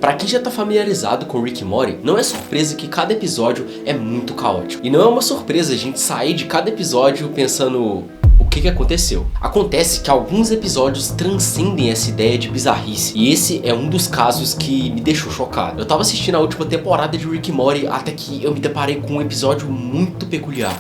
Pra quem já tá familiarizado com Rick e Morty, não é surpresa que cada episódio é muito caótico. E não é uma surpresa a gente sair de cada episódio pensando... o que aconteceu? Acontece que alguns episódios transcendem essa ideia de bizarrice. E esse é um dos casos que me deixou chocado. Eu tava assistindo a última temporada de Rick e Morty até que eu me deparei com um episódio muito peculiar.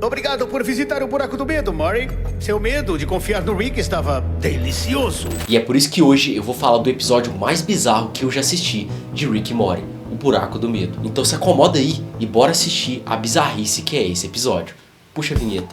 Obrigado por visitar o Buraco do Medo, Morty. Seu medo de confiar no Rick estava delicioso. E é por isso que hoje eu vou falar do episódio mais bizarro que eu já assisti de Rick e Morty, o Buraco do Medo. Então se acomoda aí e bora assistir a bizarrice que é esse episódio. Puxa a vinheta.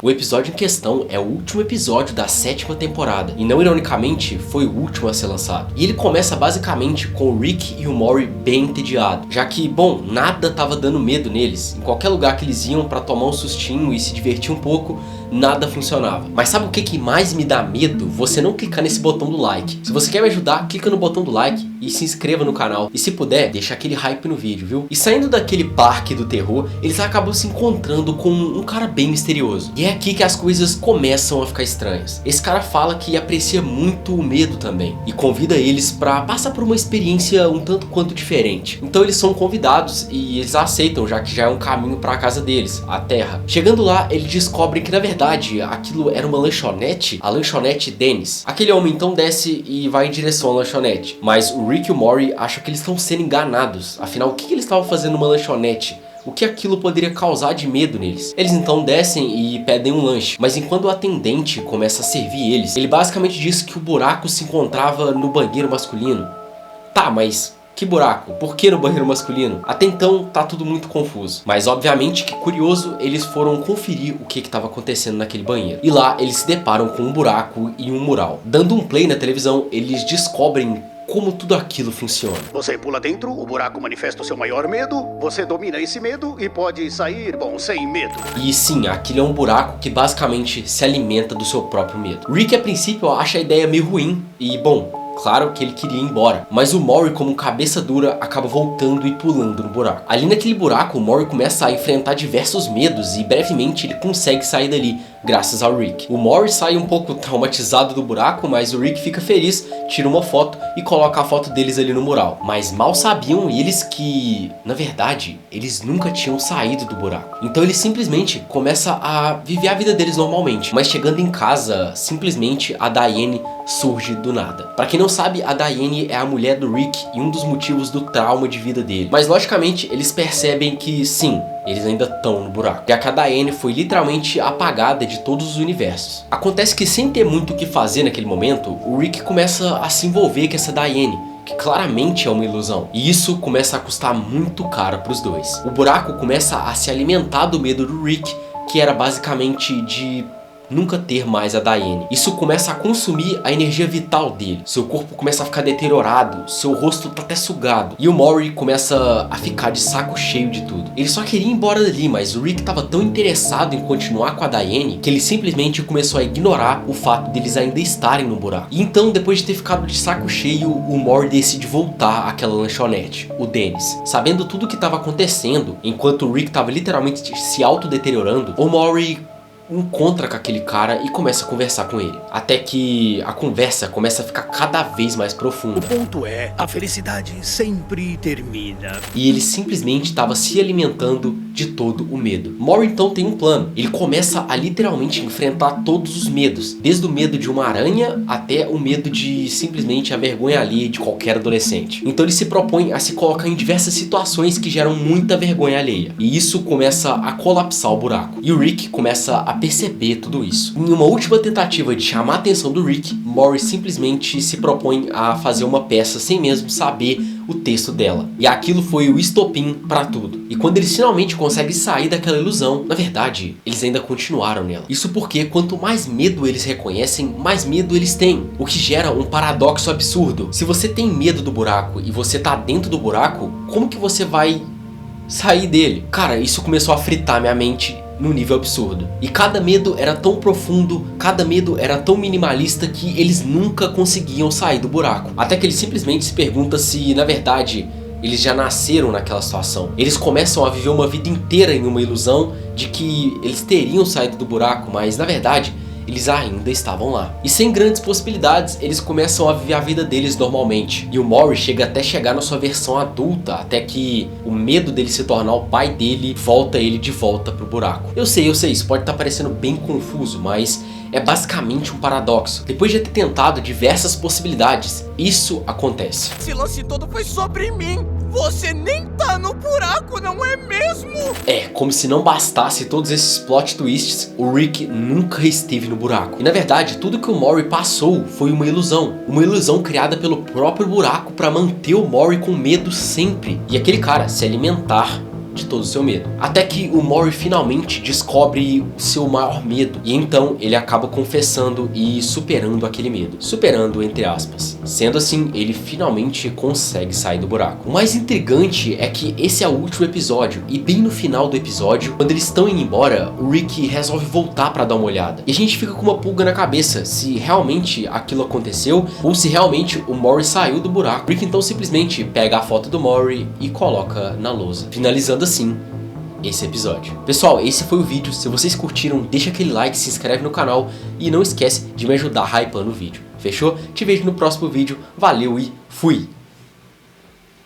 O episódio em questão é o último episódio da 7ª temporada, e não ironicamente, foi o último a ser lançado. E ele começa basicamente com o Rick e o Morty bem entediados, já que, bom, nada tava dando medo neles. Em qualquer lugar que eles iam pra tomar um sustinho e se divertir um pouco, nada funcionava. Mas sabe o que mais me dá medo? Você não clicar nesse botão do like. Se você quer me ajudar, clica no botão do like e se inscreva no canal. E se puder, deixa aquele hype no vídeo, viu? E saindo daquele parque do terror, eles acabam se encontrando com um cara bem misterioso. E é aqui que as coisas começam a ficar estranhas. Esse cara fala que aprecia muito o medo também e convida eles pra passar por uma experiência um tanto quanto diferente. Então eles são convidados e eles aceitam, já que já é um caminho pra casa deles, a Terra. Chegando lá, eles descobrem que na verdade aquilo era uma lanchonete, a lanchonete Dennis. Aquele homem então desce e vai em direção à lanchonete, mas o Rick e o Morty acham que eles estão sendo enganados. Afinal, o que eles estavam fazendo numa lanchonete? O que aquilo poderia causar de medo neles? Eles então descem e pedem um lanche, mas enquanto o atendente começa a servir eles, ele basicamente diz que o buraco se encontrava no banheiro masculino. Tá, mas... que buraco? Por que no banheiro masculino? Até então tá tudo muito confuso. Mas obviamente que curioso, eles foram conferir o que estava acontecendo naquele banheiro. E lá eles se deparam com um buraco e um mural. Dando um play na televisão, eles descobrem como tudo aquilo funciona. Você pula dentro, o buraco manifesta o seu maior medo, você domina esse medo e pode sair, bom, sem medo. E sim, aquilo é um buraco que basicamente se alimenta do seu próprio medo. Rick a princípio acha a ideia meio ruim e bom... claro que ele queria ir embora, mas o Morty, como cabeça dura, acaba voltando e pulando no buraco. Ali naquele buraco, o Morty começa a enfrentar diversos medos e brevemente ele consegue sair dali, graças ao Rick. O Morty sai um pouco traumatizado do buraco, mas o Rick fica feliz, tira uma foto e coloca a foto deles ali no mural. Mas mal sabiam eles que, na verdade, eles nunca tinham saído do buraco. Então eles simplesmente começam a viver a vida deles normalmente. Mas chegando em casa, simplesmente a Diane surge do nada. Pra quem não sabe, a Diane é a mulher do Rick e um dos motivos do trauma de vida dele. Mas logicamente eles percebem que sim, eles ainda estão no buraco, já que a Diane foi literalmente apagada de todos os universos. Acontece que sem ter muito o que fazer naquele momento, o Rick começa a se envolver com essa Diane, que claramente é uma ilusão. E isso começa a custar muito caro para os dois. O buraco começa a se alimentar do medo do Rick, que era basicamente de... nunca ter mais a Diane. Isso começa a consumir a energia vital dele. Seu corpo começa a ficar deteriorado, seu rosto tá até sugado. E o Morty começa a ficar de saco cheio de tudo. Ele só queria ir embora dali, mas o Rick tava tão interessado em continuar com a Diane que ele simplesmente começou a ignorar o fato deles ainda estarem no buraco. E então, depois de ter ficado de saco cheio, o Morty decide voltar àquela lanchonete, o Dennis. Sabendo tudo o que tava acontecendo, enquanto o Rick tava literalmente se autodeteriorando, o Morty encontra com aquele cara e começa a conversar com ele. Até que a conversa começa a ficar cada vez mais profunda. O ponto é, a felicidade sempre termina. E ele simplesmente estava se alimentando de todo o medo. Morty então tem um plano. Ele começa a literalmente enfrentar todos os medos. Desde o medo de uma aranha até o medo de simplesmente a vergonha alheia de qualquer adolescente. Então ele se propõe a se colocar em diversas situações que geram muita vergonha alheia. E isso começa a colapsar o buraco. E o Rick começa a perceber tudo isso. Em uma última tentativa de chamar a atenção do Rick, Morty simplesmente se propõe a fazer uma peça sem mesmo saber o texto dela. E aquilo foi o estopim para tudo. E quando eles finalmente conseguem sair daquela ilusão, na verdade, eles ainda continuaram nela. Isso porque quanto mais medo eles reconhecem, mais medo eles têm. O que gera um paradoxo absurdo. Se você tem medo do buraco e você tá dentro do buraco, como que você vai sair dele? Cara, isso começou a fritar minha mente num nível absurdo. E cada medo era tão profundo, cada medo era tão minimalista que eles nunca conseguiam sair do buraco. Até que ele simplesmente se pergunta se, na verdade, eles já nasceram naquela situação. Eles começam a viver uma vida inteira em uma ilusão de que eles teriam saído do buraco, mas na verdade, eles ainda estavam lá. E sem grandes possibilidades, eles começam a viver a vida deles normalmente. E o Maury chega até chegar na sua versão adulta, até que o medo dele se tornar o pai dele volta ele de volta pro buraco. Eu sei, isso pode estar parecendo bem confuso, mas é basicamente um paradoxo. Depois de ter tentado diversas possibilidades, isso acontece. Esse lance todo foi sobre mim. Você nem tá no buraco, não é mesmo? É, como se não bastasse todos esses plot twists, o Rick nunca esteve no buraco. E na verdade, tudo que o Maury passou foi uma ilusão. Uma ilusão criada pelo próprio buraco para manter o Maury com medo sempre. E aquele cara se alimentar de todo o seu medo. Até que o Maury finalmente descobre o seu maior medo. E então ele acaba confessando e superando aquele medo. Superando entre aspas. Sendo assim, ele finalmente consegue sair do buraco. O mais intrigante é que esse é o último episódio. E bem no final do episódio, quando eles estão indo embora, o Rick resolve voltar pra dar uma olhada. E a gente fica com uma pulga na cabeça se realmente aquilo aconteceu ou se realmente o Maury saiu do buraco. O Rick então simplesmente pega a foto do Maury e coloca na lousa. Finalizando assim esse episódio. Pessoal, esse foi o vídeo. Se vocês curtiram, deixa aquele like, se inscreve no canal e não esquece de me ajudar hypando o vídeo. Fechou? Te vejo no próximo vídeo. Valeu e fui!